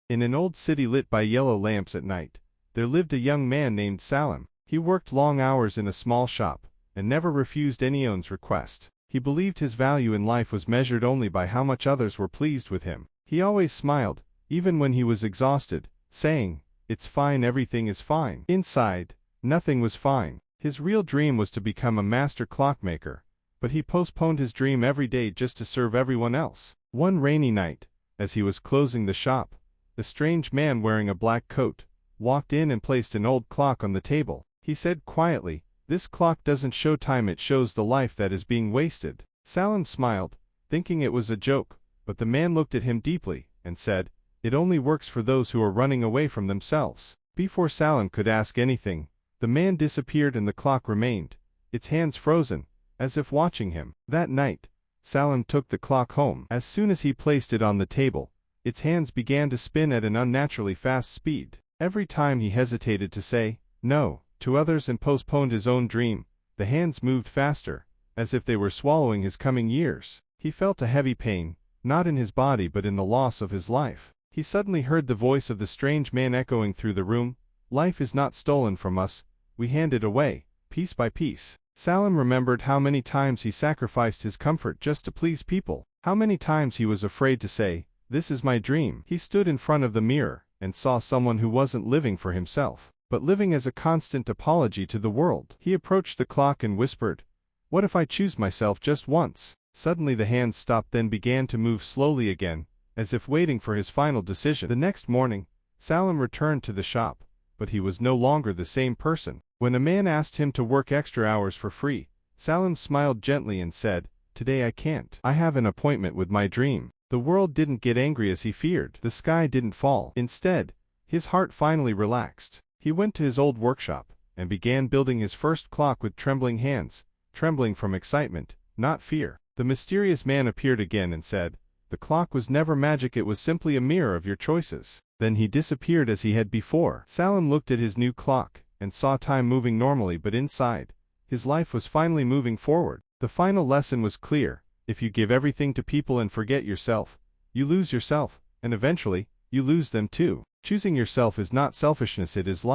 In an old city lit by yellow lamps at night, there lived a young man named Salim. He worked long hours in a small shop, and never refused anyone's request. He believed his value in life was measured only by how much others were pleased with him. He always smiled, even when he was exhausted, saying, "It's fine, everything is fine." Inside, nothing was fine. His real dream was to become a master clockmaker, but he postponed his dream every day just to serve everyone else. One rainy night, as he was closing the shop, a strange man wearing a black coat walked in and placed an old clock on the table. He said quietly, "This clock doesn't show time, it shows the life that is being wasted." Salim smiled, thinking it was a joke, but the man looked at him deeply and said, "It only works for those who are running away from themselves." Before Salim could ask anything, the man disappeared and the clock remained, its hands frozen, as if watching him. That night, Salim took the clock home. As soon as he placed it on the table, its hands began to spin at an unnaturally fast speed. Every time he hesitated to say no to others and postponed his own dream, the hands moved faster, as if they were swallowing his coming years. He felt a heavy pain, not in his body but in the loss of his life. He suddenly heard the voice of the strange man echoing through the room, "Life is not stolen from us, we hand it away, piece by piece." Salim remembered how many times he sacrificed his comfort just to please people, how many times he was afraid to say, "This is my dream." He stood in front of the mirror and saw someone who wasn't living for himself, but living as a constant apology to the world. He approached the clock and whispered, "What if I choose myself just once?" Suddenly the hands stopped, then began to move slowly again, as if waiting for his final decision. The next morning, Salim returned to the shop, but he was no longer the same person. When a man asked him to work extra hours for free, Salim smiled gently and said, "Today I can't. I have an appointment with my dream." The world didn't get angry as he feared. The sky didn't fall. Instead, his heart finally relaxed. He went to his old workshop and began building his first clock with trembling hands, trembling from excitement, not fear. The mysterious man appeared again and said, "The clock was never magic, it was simply a mirror of your choices." Then he disappeared as he had before. Salim looked at his new clock and saw time moving normally, but inside, his life was finally moving forward. The final lesson was clear: if you give everything to people and forget yourself, you lose yourself, and eventually, you lose them too. Choosing yourself is not selfishness, it is life.